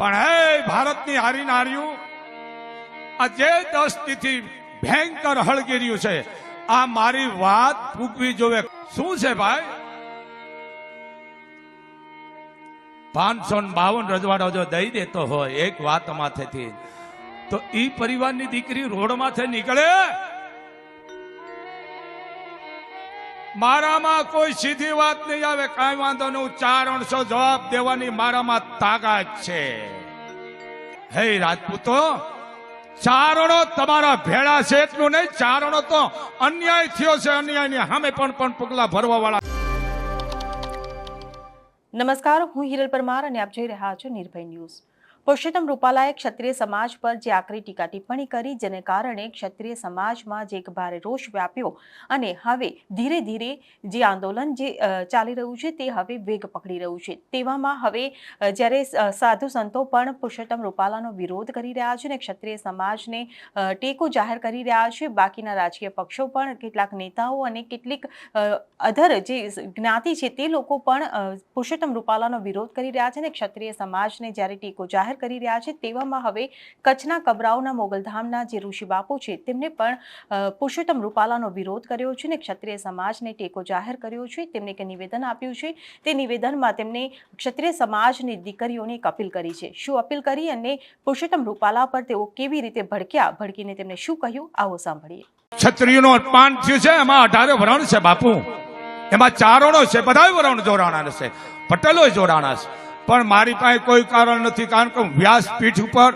પણ હે ભારતની હારી નાર્યું, આ જે 10 તિથિ ભયંકર હળગી રહ્યું છે, આ મારી વાત ફૂગવી જોવે. શું છે ભાઈ? 552 રજવાડો જો દઈ દેતો હોય એક વાત માથેથી, તો ઈ પરિવારની દીકરી રોડ માથે નીકળે. મારામાં કોઈ સીધી વાત નહીં આવે, કાંઈ વાંધો નહીં, 400 જવાબ દેવાની મારામાં તાકાત છે. હે રાજપૂતો, ચારણો તમારા ભેળા છે એટલું નહીં, ચારણો તો અન્યાય થયો છે, અન્યાયની સામે પણ પગલા ભરવા વાળા. નમસ્કાર, હું હિરલ પરમાર અને આપ જોઈ રહ્યા છો નિર્ભય ન્યૂઝ. પુરુષોત્તમ રૂપાલાએ ક્ષત્રિય સમાજ પર જે આકરી ટીકા ટિપ્પણી કરી, જેને કારણે ક્ષત્રિય સમાજમાં જે એક ભારે રોષ વ્યાપ્યો અને હવે ધીરે ધીરે જે આંદોલન જે ચાલી રહ્યું છે તે હવે વેગ પકડી રહ્યું છે. તેવામાં હવે જ્યારે સાધુ સંતો પણ પુરુષોત્તમ રૂપાલાનો વિરોધ કરી રહ્યા છે અને ક્ષત્રિય સમાજને ટેકો જાહેર કરી રહ્યા છે, બાકીના રાજકીય પક્ષો પણ, કેટલાક નેતાઓ અને કેટલીક અધર જે જ્ઞાતિ છે તે લોકો પણ પુરુષોત્તમ રૂપાલાનો વિરોધ કરી રહ્યા છે અને ક્ષત્રિય સમાજને જ્યારે ટેકો જાહેર કરી રહ્યા છે, તેવામાં હવે કચ્છના કબરાઓના મોગલધામના જે ઋષિ બાપુ છે તેમને પણ પુરુષોત્તમ રૂપાલાનો વિરોધ કર્યો છે અને ક્ષત્રિય સમાજને ટેકો જાહેર કર્યો છે. તેમને એક નિવેદન આપ્યું છે. તે નિવેદનમાં તેમણે ક્ષત્રિય સમાજની દીકરીઓને એક અપીલ કરી છે. શું અપીલ કરી અને પુરુષોત્તમ રૂપાલા પર તેઓ કેવી રીતે ભડક્યા, ભડકીને તેમને શું કહ્યું, આવો સાંભળીએ. ક્ષત્રિયનો અપમાન થયું છે, એમાં 18 વરણ છે બાપુ, એમાં ચારણો છે, બધા વરણ જોડાણા છે, પટેલો જોડાણા છે. પણ મારી પાસે કોઈ કારણ નથી, કારણ કે હું વ્યાસપીઠ ઉપર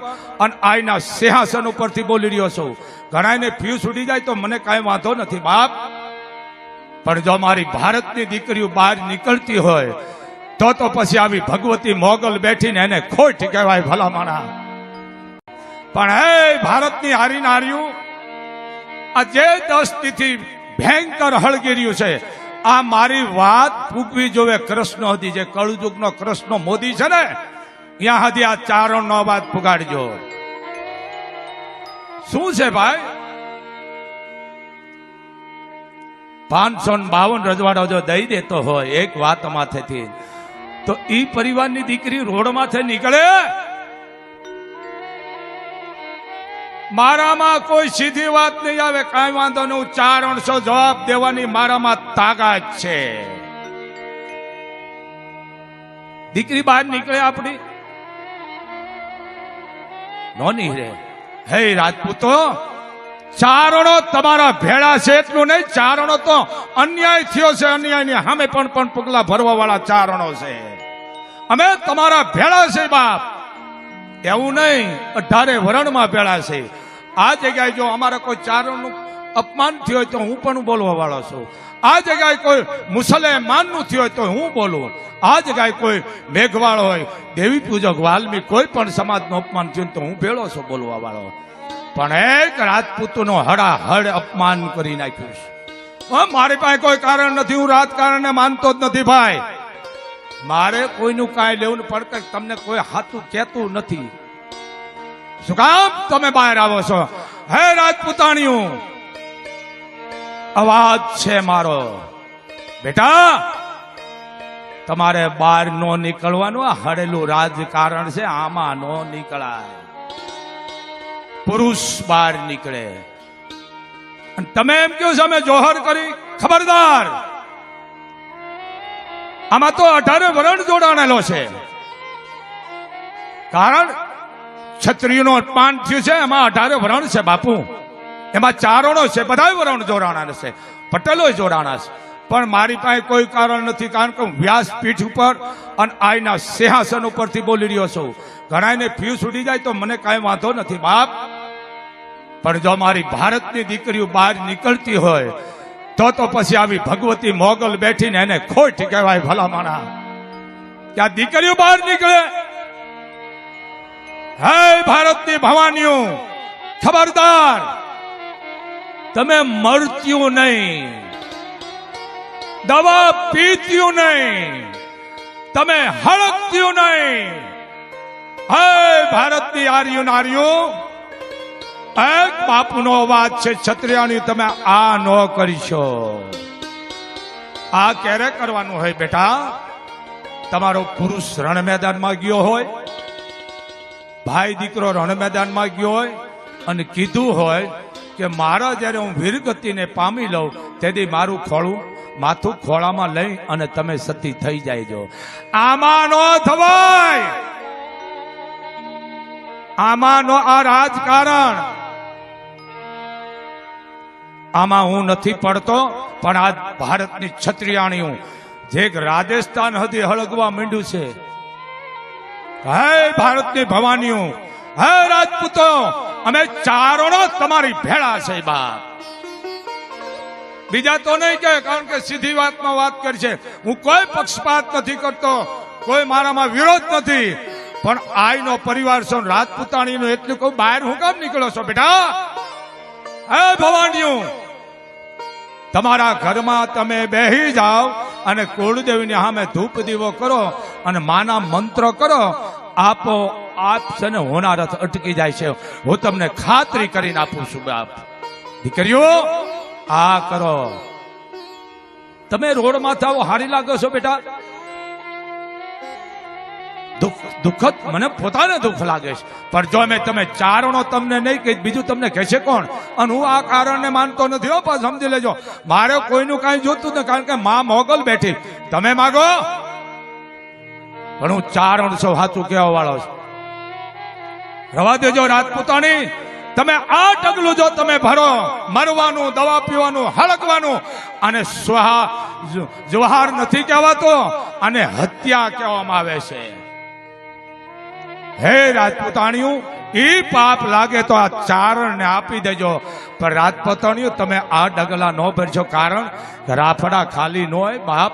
અને આઈના સિંહાસન ઉપરથી બોલી રહ્યો છું. ઘણાને ફ્યુઝ ઉડી જાય તો મને કાંઈ વાંધો નથી બાપ, પણ જો મારી ભારતની દીકરીઓ બહાર નીકળતી હોય તો પછી આવી ભગવતી મોગલ બેઠીને એને ખોટ કહેવાય ભલા માણા. પણ હે ભારતની હારી નાર્યું, આ જે 10 તિથિ ભયંકર હળગી રહ્યું છે, આ મારી વાત ફૂગવી જોવે. કૃષ્ણ હતી, જે કળયુગનો કૃષ્ણ મોદી છે ને, ત્યાં સુધી આ ચારણનો અવાજ ફુગાડજો. શું છે ભાઈ? 552 રજવાડો જો દઈ દેતો હોય એક વાત માથેથી, તો ઈ પરિવારની દીકરી રોડ માથે નીકળે. મારામાં કોઈ સીધી વાત નહીં આવે, કાંઈ વાંધો નહીં, 400 જવાબ દેવાની મારામાં તાકાત છે. દીકરી બહાર નીકળે આપણી નો નીકળે. હે રાજપૂતો, ચારણો તમારા ભેળા છે એટલું નહીં, ચારણો તો અન્યાય થયો છે, અન્યાયની સામે પણ પગલા ભરવા વાળા ચારણો છે. અમે તમારા ભેળા છે બાપ, એવું નહીં 18 વરણમાં ભેળા છે. આ જગ્યાએ જો અમારા કોઈ ચારણનું અપમાન થયું હોય તો હું પણ બોલવા વાળો છું. આ જગ્યાએ કોઈ મુસલમાનનું થયું હોય તો હું બોલું. આ જગ્યાએ કોઈ મેઘવાળ હોય, દેવી પૂજક, વાલ્મી, કોઈ પણ સમાજનું અપમાન થયું તો હું ભેળો છું બોલવા વાળો. પણ એક રાજપૂતનો હડાહડ અપમાન કરી નાખ્યું છે. મારી પાસે કોઈ કારણ નથી, હું રાજકારણને માનતો જ નથી ભાઈ. મારે કોઈનું કાંઈ લેવું પડે, તમને કોઈ હાથું કહેતું નથી. શું કામ તમે બહાર આવો છો? હે રાજપૂતાણીઓ, અવાજ છે મારો. બેટા, તમારે બહાર નો નીકળવાનું, આ હડેલું રાજકારણ છે, આમાં નો નીકળાય. પુરુષ બહાર નીકળે અને તમે એમ કહો છો અમે જોહર કરી, ખબરદાર. આમાં તો 18 વરણ જોડાણેલો છે, કારણ ક્ષત્રિયનો અપમાન થયું છે, એમાં 18 વરણ છે બાપુ, એમાં ચારણો છે, બધા વરણ જોડાણા છે, પટેલો જોડાણા છે. પણ મારી પાસે કોઈ કારણ નથી, કારણ કે હું વ્યાસપીઠ ઉપર અને આઈના સિંહાસન ઉપરથી બોલી રહ્યો છું. ઘણાને ફ્યુઝ ઉડી જાય તો મને કાંઈ વાંધો નથી બાપ, પણ જો મારી ભારતની દીકરીઓ બહાર નીકળતી હોય તો પછી આવી ભગવતી મોગલ બેઠીને એને ખોટ કહેવાય ભલા માણા. ત્યાં દીકરીઓ બહાર નીકળે. હે ભારતની ભવાનીઓ, ખબરદાર, તમે મરત્યું નહીં, દવા પીત્યું નહીં, તમે હળકત્યું નહીં. હે ભારતની આર્યો નાર્યો, એક બાપુનો અવાજ છે, ક્ષત્રિયાની તમે આ ન કરીશો. આ ક્યારે કરવાનું હોય બેટા? તમારો પુરુષ રણ મેદાનમાં ગયો હોય, ભાઈ દીકરો રણ મેદાનમાં ગયો હોય અને કીધું હોય કે મારા જ્યારે હું વીરગતિને પામી લઉં તેથી મારું ખોળું માથું ખોળામાં લઈ અને તમે સતી થઈ જાયજો. આમાં નો થવાય, આમાં નો આ રાજકારણ, આમાં હું નથી પડતો. પણ આ ભારતની ક્ષત્રિયાણીઓ જે રાજસ્થાન હતી હળગવા માંડ્યું છે. હે ભારતની ભવાનીઓ, હે રાજપૂતો, અમે ચારણો તમારી ભેળા છે બાપ. બીજા તો નહીં કહે, કારણ કે સીધી વાતમાં વાત કરશે. હું કોઈ પક્ષપાત નથી કરતો, કોઈ મારામાં વિરોધ નથી, પણ આઈનો પરિવાર છો, રાજપૂતાણીનો એટલું કહું, બહાર હું કામ નીકળો છો બેટા? હે ભવાનીઓ, તમારા ઘરમાં તમે બેહી જાઓ અને કુળદેવીની સામે ધૂપ દીવો કરો અને માના મંત્રો કરો, આપો આપ છે ને હોનારથ અટકી જાય છે. હું તમને ખાતરી કરીને આપું છું બાપ. દીકરીઓ આ કરો. તમે રોડમાં થાવ હારી લાગો છો બેટા? દુઃખદ મને પોતાને દુઃખ લાગે છે, પણ જો મેં તમે ચારણો તમને નહીં કહી, બીજું તમને કહેશે કોણ? અને હું આ કારણને માનતો નથી હો, પણ સમજી લેજો, મારે કોઈનું કાંઈ જોતું નથી, કારણ કે માં મોગલ બેઠી. તમે માગો પણ હું ચારણ છો, સાચું કહેવા વાળો છું. રવા દેજો રાજપૂતાણી, તમે આ ઢગલું જો તમે ભરો, મરવાનું, દવા પીવાનું, હળગવાનું, અને જવાહર નથી કહેવાતો અને હત્યા કહેવામાં આવે છે. હે રાજપૂતાણીઓ, ઈ પાપ લાગે તો આ ચારણને આપી દેજો, પણ રાજપૂતાણીઓ તમે આ ડગલા ન ભરશો, કારણ રાફડા ખાલી ન હોય બાપ.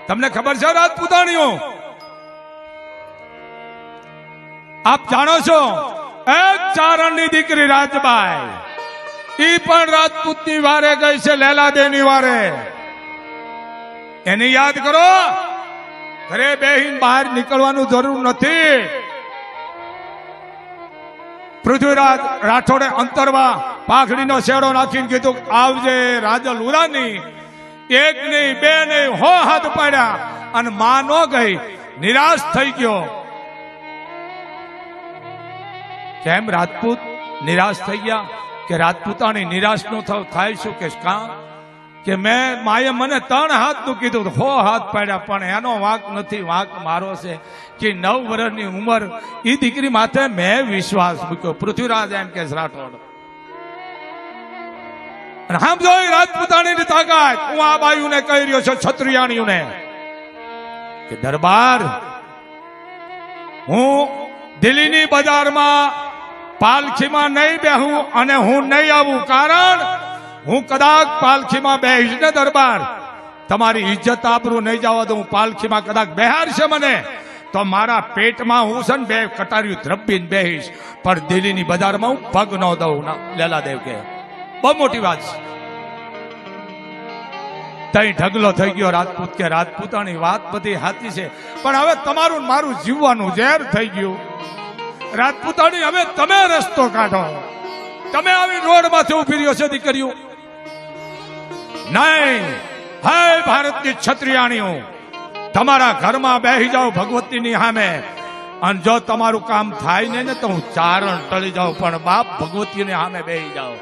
તમને ખબર છે રાજપૂતાણીઓ? આપ જાણો છો એક ચારણની દીકરી રાજબાઈ, ઈ પણ રાજપૂતની વારે ગઈ છે, લેલાદેની વારે. એને યાદ કરો. ઘરે બેહીને બહાર નીકળવાનું જરૂર નથી. પૃથ્વીરાજ રાઠોડે અંતરવા પાઘડીનો શેડો નાખીને કીધું આવજે રાજલ ઉરાની. એક નહીં, બે નહીં, 100 હાથ પાડ્યા અને માં નો ગઈ, નિરાશ થઈ ગયો. કેમ રાજપૂત નિરાશ થઈ ગયા? કે રાજપૂતાણી નિરાશ નો થાય શું? કે કાં કે મેં માએ મને 3 હાથનું કીધું, 100 હાથ પાડ્યા, પણ એનો વાંક નથી, વાંક મારો છે કે 9 વર્ષની ઉંમર એ દીકરી માથે મેં વિશ્વાસ મૂક્યો. પૃથ્વીરાજ એમ કે રાઠોડ. અને સમજો રાજપૂતાણીની તાકાત. હું આ બાયુને કહી રહ્યો છું, ક્ષત્રિયાણીઓને, કે દરબાર, હું દિલ્હીની બજારમાં પાલખીમાં નહીં બેહું અને હું નહીં આવું, કારણ હું કદાચ પાલખીમાં બેહીશ ને દરબાર, તમારી ઇજ્જત આબરૂ નહીં જવા દઉં. પાલખીમાં કદાચ બેહારશે મને તો મારા પેટમાં હું છે ને 2 કટારીયું ધ્રબીને બેહીશ, પણ દિલ્હીની બજારમાં હું પગ ન દઉં. લેલાદેવ કે બહુ મોટી વાત છે. તઈ ઢગલો થઈ ગયો રાજપૂત કે રાજપૂતાની વાત બધી સાચી છે, પણ હવે તમારું મારું જીવવાનું ઝેર થઈ ગયું. રાજપૂતાણી હવે તમે રસ્તો કાઢો. તમે આવી રોડમાંથી ઉભી રહ્યો છો દીકરીઓ? નહીં. હે ભારતની ક્ષત્રિયાણીઓ, તમારા ઘરમાં બેહી જાઓ ભગવતીની સામે, અને જો તમારું કામ થાય ને તો હું ચારણ ટળી જાઉં, પણ બાપ ભગવતીની સામે બેહી જાઓ.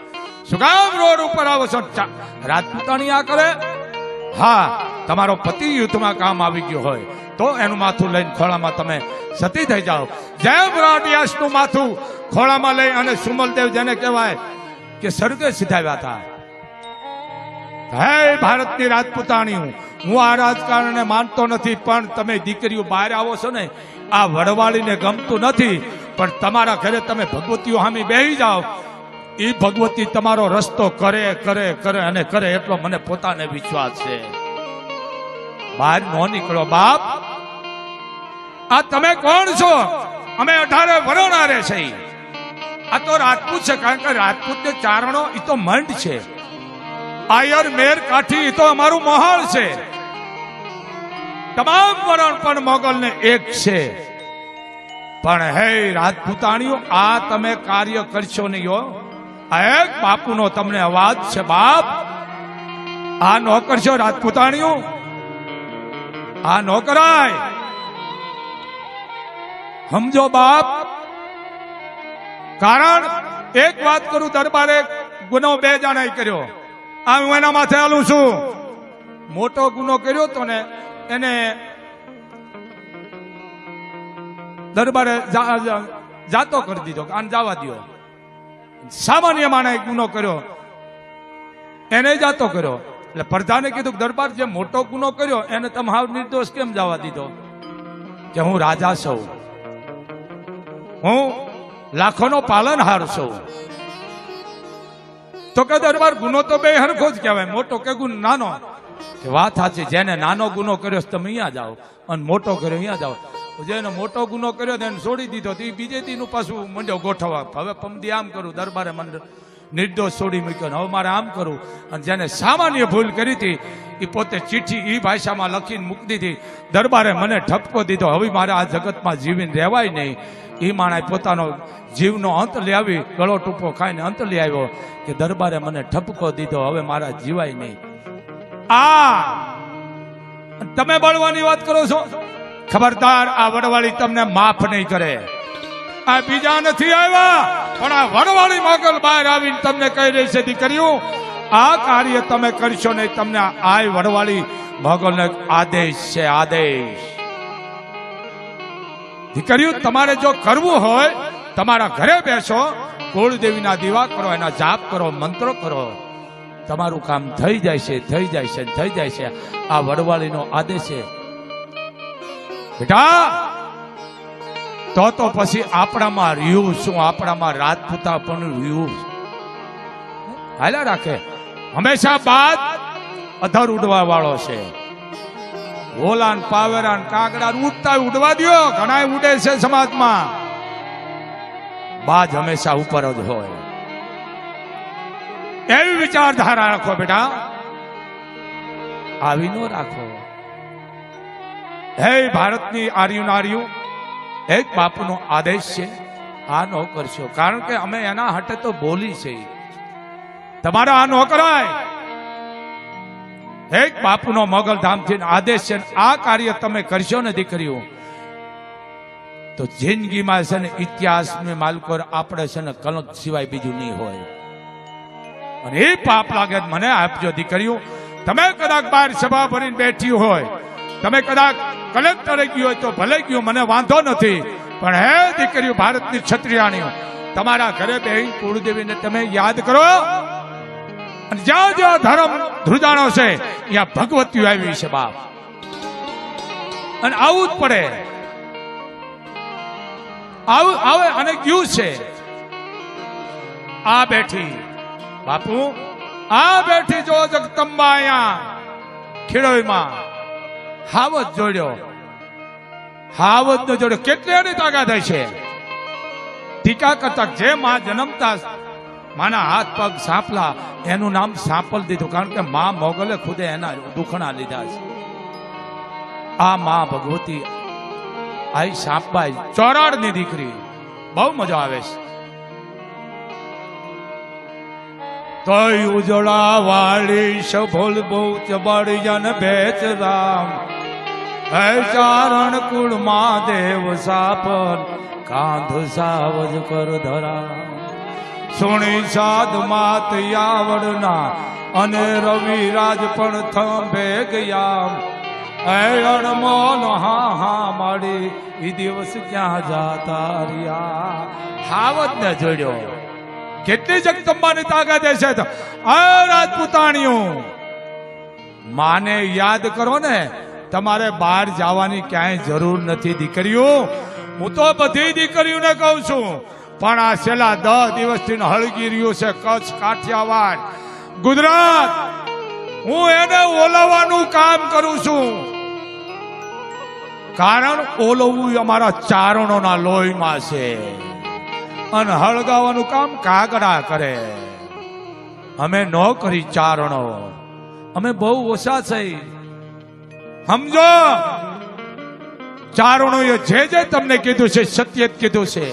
શું કામ રોડ ઉપર આવો છો? રાજપૂતાણી આ કરે? હા, તમારો પતિ યુદ્ધમાં કામ આવી ગયો હોય તો એનું માથું લઈને ખોળામાં તમે સતી થઈ જાઓ. જેમ રાડિયાસનું માથું ખોળામાં લઈ અને સુમલદેવ જેને કહેવાય કે સ્વર્ગે સિધાવ્યા હતા. હે ભારતની રાજપૂતાણીઓ, હું આ રાજકારણને માનતો નથી, પણ તમે દીકરીઓ બહાર આવો છો ને, આ વડવાળીને ગમતું નથી, પણ તમારા ઘરે તમે ભગવતીઓ સામે બેહી જાઓ, એ ભગવતી તમારો રસ્તો કરે કરે કરે અને કરે, એટલો મને પોતાને વિશ્વાસ છે. બહાર ન નીકળો બાપ. આ તમે કોણ છો? અમે 18 વરોણારે છે. આ તો રાજપૂત છે, કારણ કે રાજપૂત ને ચારણો એ તો મંડ છે. આયર મેર કાઠી એ તો અમારું મહોલ છે. તમામ વરણ પણ મોગલ ને એક છે. પણ હે રાજપૂતાણીઓ, આ તમે કાર્ય કરશો નહીં હો. આ એક બાપુનો તમને અવાજ છે બાપ. આ ન કરશો રાજપૂતાણીઓ, આ ન કરાય. સમજો બાપ. કારણ એક વાત કરું, દરબારે ગુનો 2 જણાએ કર્યો. આ હું એના માથે હાલું છું. મોટો ગુનો કર્યો તો ને એને દરબારે જાતો કરી દીધો, આને જવા દો. સામાન્ય માણસે ગુનો કર્યો એને જાતો કર્યો. એટલે પ્રધાને કીધું કે દરબાર જે મોટો ગુનો કર્યો એને તમે હાવ નિર્દોષ કેમ જવા દીધો? કે હું રાજા છું, હું લાખોનો પાલનહાર છું. તો કે દરબાર ગુનો તો બે હરખો જ કહેવાય, મોટો કે ગુનો નાનો. કે વાત સાચી, જેને નાનો ગુનો કર્યો તમે અહીંયા જાઓ અને મોટો કર્યો અહીંયા જાઓ. જેને મોટો ગુનો કર્યો એને છોડી દીધો તો બીજે દીનું પાછું મંડ્યો ગોઠવવા. હવે પમદી આમ કરું, દરબારે મને નિર્દોષ છોડી મૂક્યો, હવે મારે આમ કરું. અને જેને સામાન્ય ભૂલ કરી હતી એ પોતે ચિઠ્ઠી એ ભાષામાં લખીને મૂકી દીધી. દરબારે મને ઠપકો દીધો, હવે મારે આ જગતમાં જીવીને રહેવાય નહીં. એ માણસે પોતાનો જીવનો અંત લઈ આવી, ગળો ટૂંકો ખાઈને અંત લઈ આવ્યો કે દરબારે મને ઠપકો દીધો, હવે મારા જીવાય નહીં. તમે બળવાની વાત કરો છો? ખબરદાર, આ વડવાળી તમને માફ નહીં કરે. આ બીજા નથી આવ્યા, પણ આ વડવાળી મોગલ બહાર આવીને તમને કહી રહી છે, દીકરીઓ આ કાર્ય તમે કરશો નહીં. તમને આ વડવાળી મોગલનો આદેશ છે, આદેશ. દીકરીઓ તમારે જો કરવું હોય તમારા ઘરે બેસો, કુળદેવીના દીવા કરો, એના જાપ કરો, મંત્રો કરો, તમારું કામ થઈ જાય છે, થઈ જાય છે, થઈ જાય છે. આ વડવાળીનો આદેશ છે બેટા. તો પછી આપણામાં રહ્યું શું? આપણામાં રાજપૂતા પણ રહ્યું હાલ્યા રાખે. હંમેશા બાદ અધર ઉડવા વાળો છે. ઓલાન પાવેરાન કાગડા ઉડતા ઉડવા દો, ઘણા ઉડે છે સમાજમાં. બાજ હંમેશા ઉપર જ હોય. એવી વિચારધારા રાખો બેટા, આવી નો રાખો. હે ભારતની આર્યુ નાર્યુ, એક બાપુનો આદેશ છે, આ ન કરશો. કારણ કે અમે એના હટે તો બોલી છે, તમારે આ ન કરાય. એક બાપુનો મોગલધામથી આદેશ છે, આ કાર્ય તમે કરશો ને દીકરીઓ તો જિંદગીમાં છે ને ઇતિહાસમાં માલકો આપણે છે ને કલંક સિવાય બીજું નહીં હોય. અને એ પાપ લાગે મને આપજો દીકરીઓ. તમે કદાચ બહાર સભા ભરીને બેઠી હોય, તમે કદાચ કલેક્ટરે ગયો હોય તો ભલે ગયો, મને વાંધો નથી. પણ હે દીકરીઓ, ભારતની ક્ષત્રિયાણીઓ, તમારા ઘરે બેહીને કુળદેવીને તમે યાદ કરો. અને જ્યાં જ્યાં ધર્મ ધ્રુજાણો છે ત્યાં ભગવતીઓ આવી છે બાપ. અને આવું જ પડે, આવું આવે. અને ગયું છે આ બેઠી બાપુ, આ બેઠી જો જગદંબા અહીંયા ખીડોઈમાં હાવજ જોડ્યો, હાવજ નો જોડ્યો. કેટલી એની તાકાત છે. ટીકા કરતા જે માં જન્મતા માના હાથ પગ સાંપલા, એનું નામ સાંપલ દીધું. કારણ કે માં મોગલે ખુદે એના દુખણા લીધા છે. આ માં ભગવતી આઈ સાંપબાઈ ચોરાડની દીકરી, બહુ મજા આવે છે. તોય ઉજળા વાળી સભોલ બહુ ચબાડી જન બેચ રામ. હે ચારણ કુળ માં દેવ સાપલ, કાંધ સાવજ કર ધરા. સુણી સાધ માત યાવડના, અને રવિરાજ પણ થંભે ગયા. હે અણમોલ હા હા માડી, એ દિવસ ક્યાં જાતા રહ્યા. હાવજ ને જોડ્યો. કેટલી જગદંબાની તાકાત છે. તો આ રાજપૂતાણીઓ માને યાદ કરો ને, તમારે બહાર જવાની ક્યાંય જરૂર નથી દીકરીઓ. હું તો બધી દીકરીઓને કહું છું, પણ આ છેલ્લા 10 દિવસથી હળગી રહ્યું છે કચ્છ, કાઠિયાવાડ, ગુજરાત. હું એને ઓલવવાનું કામ કરું છું. કારણ ઓલવવું અમારા ચારણોના લોહીમાં છે. અને હળગાવાનું કામ કાગડા કરે. અમે ન કરી ચારણો, અમે બહુ ઓછા છે. સમજો, ચારણોએ જે જે તમને કીધું છે સત્ય જ કીધું છે.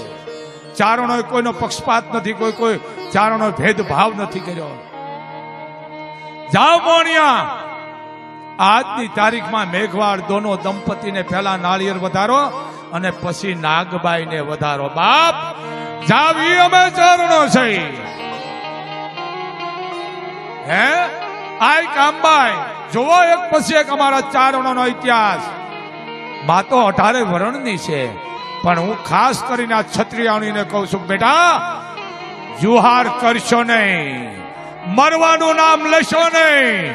ચારણોએ કોઈનો પક્ષપાત નથી, કોઈ ચારણો ભેદભાવ નથી કર્યો. જાઓ મોણિયા, આજની તારીખમાં મેઘવાળ દોનો દંપતીને પહેલા નાળિયેર વધારો અને પછી નાગબાઈને વધારો. બાપ જાવી અમે ચારણો છે હે આય કામબાઈ જોવો એક પછી એક અમારા ચારણોનો ઇતિહાસ માં તો 18 વર્ણની છે પણ હું ખાસ કરીને આ ક્ષત્રિયાણીને કહું છું બેટા જુહાર કરશો નહીં, મરવાનું નામ લેશો નહીં,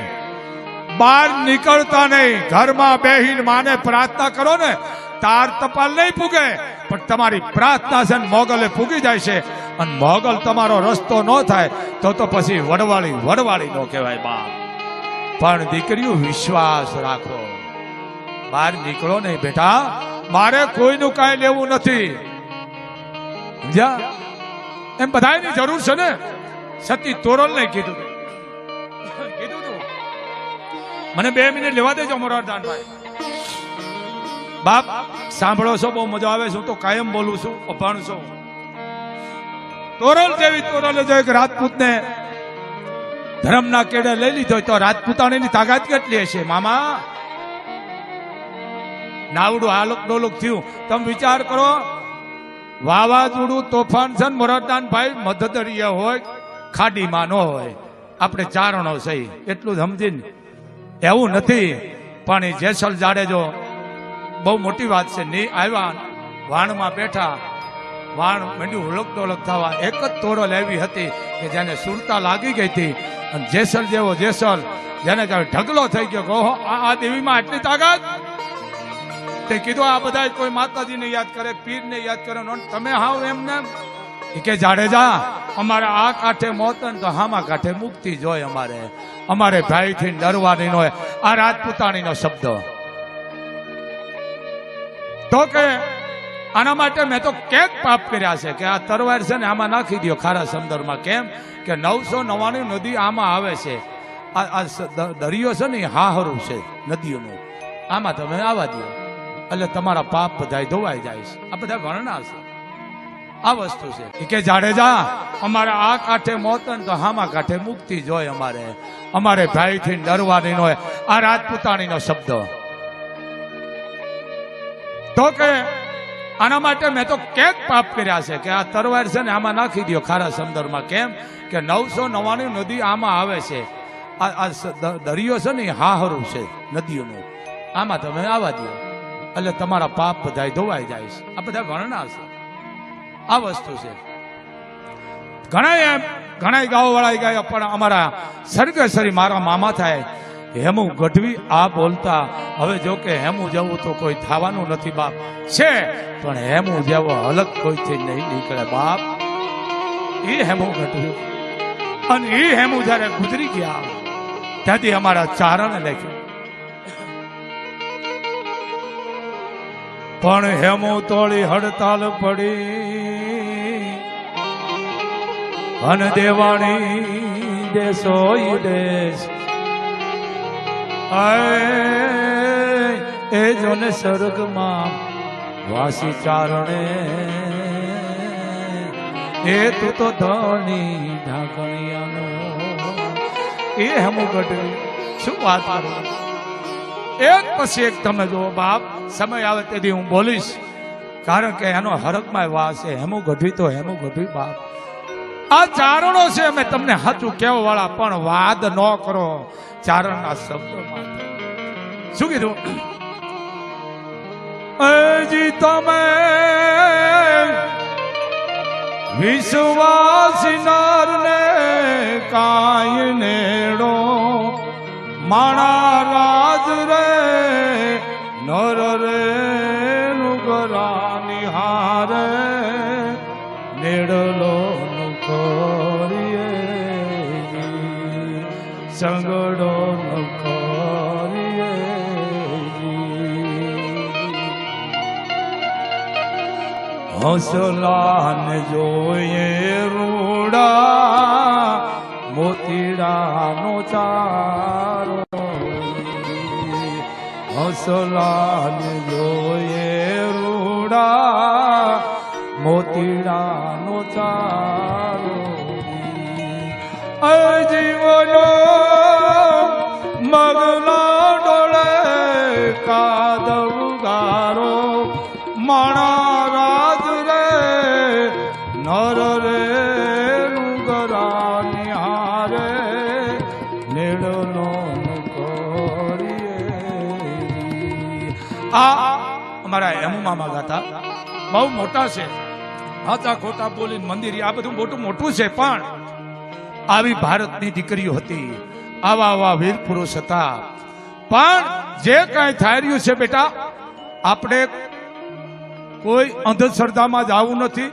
બહાર નીકળતા નહીં, ઘરમાં બેહીને માને પ્રાર્થના કરો ને તાર તપાલ નહીં પૂગે પણ તમારી પ્રાર્થના છે ને મોગલે પૂગી જાય છે અને મોગલ તમારો રસ્તો ન થાય તો પછી વડવાળી નો કહેવાય બાપ. પણ દીકરીઓ વિશ્વાસ રાખો, બહાર નીકળો નહીં બેટા, મારે કોઈનું કાંઈ લેવું નથી સમજ્યા? એમ બધાની જરૂર છે ને. સતી તોરલ ને કીધું તું મને 2 મિનિટ લેવા દેજો મોરારદાનભાઈ. બાપ સાંભળો છો, બહુ મજા આવે છે, હું તો કાયમ બોલું છું, અભાણ છું. તોરલ જેવી તોરલે જો એક રાજપૂતને ધર્મના કેડે લઈ લીધો તો રાજપૂતાણીની તાકાત કેટલી હશે મામા? નાવડું હાલક ડોલક થયું. તમે વિચાર કરો, વાવાઝોડું તોફાન છે, મોરારદાનભાઈ મધદરિયા હોય, ખાડીમાં ન હોય, આપણે ચારણો છે એટલું જ સમજીને. એવું નથી પણ એ જેસલ જાડેજો બહુ મોટી વાત છે. ની આવ્યા વાણમાં બેઠા, વાણ મંડ્યું હુલક ડોલક થવા. એક જ તોરલ એવી હતી કે જેને સુરતા લાગી ગઈ હતી અને જેસલ જેવો જેસલ જેને ઢગલો થઈ ગયો કે ઓહો આ દેવીમાં આટલી તાકાત. તે કીધું આ બધા કોઈ માતાજીને યાદ કરે, પીરને યાદ કરે, તમે હાવ એમને કે જાડેજા અમારે આ કાંઠે મોત ને તો હામા કાંઠે મુક્તિ જોય, અમારે ભાઈથી ડરવાની ન હોય. આ રાજપૂતાણીનો શબ્દ તો કે આના માટે મેં તો કેક પાપ કર્યા છે કે આ તરવાર છે ને આમાં નાખી દો ખારા સમુદ્રમાં. કેમ કે 999 નદી આમાં આવે છે. આ દરિયો છે ને હાહરું છે નદીઓનું, આમાં તમે આવવા દો એટલે તમારા પાપ બધા ધોવાઈ જાય છે. આ બધા વર્ણના છે, આ વસ્તુ છે કે જાડેજા અમારે આ કાંઠે મોત ને તો હામા કાંઠે મુક્તિ જોય, અમારે ભાઈથી ડરવાની ન હોય. આ રાજપૂતાણીનો શબ્દ તો કે આના માટે મેં તો કેક પાપ કર્યા છે કે આ તરવાર છે ને આમાં નાખી દો ખારા સમુદ્રમાં. કેમ કે 999 નદી આમાં આવે છે. આ દરિયો છે ને હાહરું છે નદીઓનું, આમાં તમે આવવા દો એટલે તમારા પાપ બધા ધોવાઈ જાય છે. આ બધા વર્ણના છે, આ વસ્તુ છે. ઘણા ગાવ વાળા ગયા પણ અમારા સરગેશ્વરી મારા મામા થાય હેમુ ગઢવી આ બોલતા. હવે જો કે હેમુ જેવું તો કોઈ થવાનું નથી બાપ, છે પણ હેમુ જેવો અલગ કોઈથી નહીં નીકળે બાપ. એ હેમુ ગઢવી અને એ હેમુ જયારે ગુજરી ગયા ત્યાંથી અમારા ચારણ લખ્યું. પણ હેમુ તોળી હડતાલ પડી અન દેવાણી દેશો દેશ એ જોને સ્વર્ગમાં વાસી ચારણે એ તું તો ધણી ઢાકણિયાનો. એ હેમુ ગઢવી શું વાત કરું, એક પછી એક તમે જુઓ બાપ. સમય આવે તેથી હું બોલીશ કારણ કે એનો હરકમાં વાસ છે. હેમુ ગઢવી તો હેમુ ગઢવી બાપ. આ ચારણો છે અમે તમને સાચું કહેવા વાળા, પણ વાદ ન કરો ચારણના શબ્દોમાં. શું કીધું? હજી તમે વિશ્વાસનારને કાંઈ નેડો માણા રાજ રે નર રે નુગરા નિહારે નેડલો નુખરીએ સંગડો નુખરીએ. હસલાને જોઈએ રૂડા મોતીડાનો ચારો. હસલાને જોઈએ રૂડા મોતીડાનો ચારો. જીવનો મગલા ડોળે કાદવ ગારો માણા રાજ રે નર આ અમારા હેમુ મામા ગાતા બહુ મોટા છે, હાચા ખોટા બોલીને મંદિર આ બધું મોટું છે, પણ આવી ભારતની દીકરીઓ હતી, આવા વીર પુરુષ હતા. પણ જે કઈ થઈ રહ્યું છે બેટા, આપણે કોઈ અંધશ્રદ્ધામાં જવું નથી,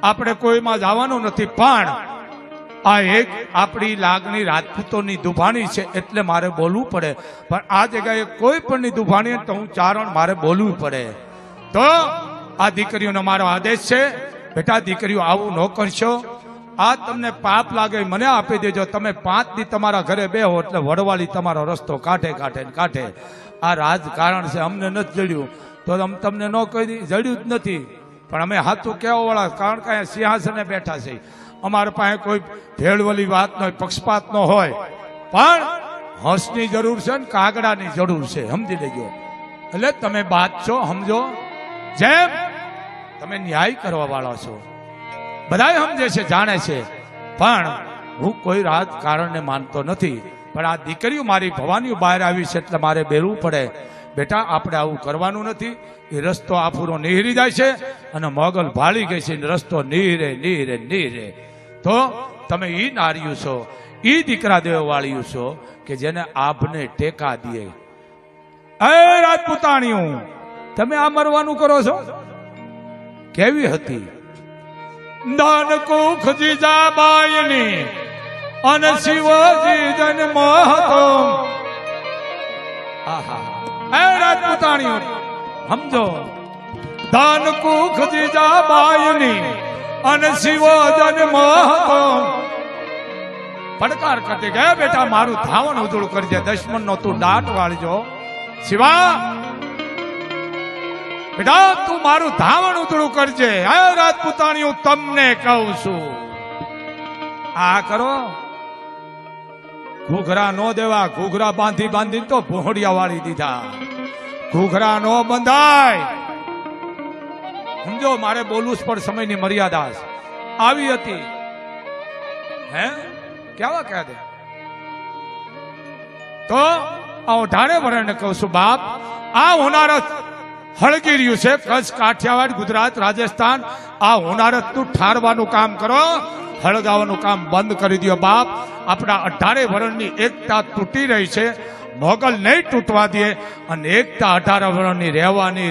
આપણે કોઈમાં જવાનું નથી, પણ આ એક આપણી લાગણી રાજપૂતોની દુભાણી છે એટલે મારે બોલવું પડે. પણ આ જગ્યાએ કોઈ પણની દુભાણી તો હું ચારણ મારે બોલવું પડે. તો આ દીકરીઓનો મારો આદેશ છે, બેટા દીકરીઓ આવું ન કરશો. આ તમને પાપ લાગે મને આપી દેજો. તમે 5 દી તમારા ઘરે બેહો એટલે વડવાળી તમારો રસ્તો કાઢે. આ રાજકારણ છે, અમને નથી જડ્યું તો તમને ન કહી જડ્યું જ નથી, પણ અમે હાથું કહેવા વાળા, કારણ કે અહીંયા સિંહાસને બેઠા છે. અમારા પાસે કોઈ ભેળવલી વાત ન હોય, પક્ષપાત ન હોય, પણ હંસની જરૂર છે ને કાગડાની જરૂર છે, સમજી લેજો. એટલે તમે બાદ છો, સમજો. જેમ તમે ન્યાય કરવા વાળા છો, બધા સમજે છે, જાણે છે, પણ હું કોઈ રાજકારણને માનતો નથી. પણ આ દીકરીઓ મારી ભવાની બહાર આવી છે એટલે મારે બેરવું પડે. બેટા આપણે આવું કરવાનું નથી. એ રસ્તો આફુરો નીહરી જાય છે અને મોગલ ભાળી ગઈ છે, રસ્તો નીહરે. તો તમે ઈ નાર્યું છો, ઈ દીકરા દેવવાળીઓ છો કે જેને આભને ટેકા દે. એ રાજપૂતાણીઓ, તમે આ મરવાનું કરો છો. કેવી હતી દાન કુખ જીજાબાઈની અને શિવજી જન્મ હતો. એ રાજપૂતાણીઓ સમજો, દાન કુખ જીજાબાઈની અને શિવ જન્મ હતો. પડકાર કટી ગયા બેટા, મારું ધાવણ ઉજળું કરજે, દુશ્મન નો તું દાટ વાળજો. શિવા બેટા તું મારું ધાવણ ઉતળું કરજે. હે રાજપૂતાણીઓ તમને કહું છું, આ કરો. ઘૂઘરા નો દેવા, ઘૂઘરા બાંધી તો ભોંડિયા વાળી દીધા. ઘૂઘરા નો બંધાય, સમજો. મારે બોલવું જ પણ સમયની મર્યાદા આવી હતી. હે કેવા કહે દે તો આ 18 વર્ષને કહું છું બાપ, આ હોનારત હળગી રહ્યું છે. કચ્છ, કાઠિયાવાડ, ગુજરાત, રાજસ્થાન, આ હોનારત નું ઠારવાનું કામ કરો, હળગાવાનું કામ બંધ કરી દો બાપ. આપણા 18 વર્ષની એકતા તૂટી રહી છે, મોગલ નહીં તૂટવા દે. અને એકતા 18 વર્ષની રહેવાની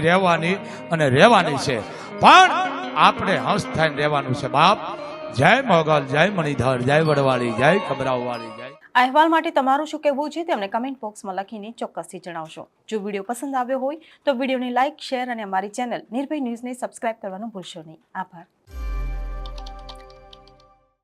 છે, પણ આપણે હંસ થઈને રહેવાનું છે બાપ. જય મોગલ, જય મણિધર, જય વડવાળી, જય કબરાવવાળી, જય. અહેવાલ માટે તમારું શું કહેવું છે તેમને કમેન્ટ બોક્સમાં લખીને ચોક્કસથી જણાવશો. જો વિડીયો પસંદ આવ્યો હોય તો વિડીયોને લાઇક, શેર અને અમારી ચેનલ નિર્ભય ન્યૂઝને સબસ્ક્રાઇબ કરવાનું ભૂલશો નહીં. આભાર.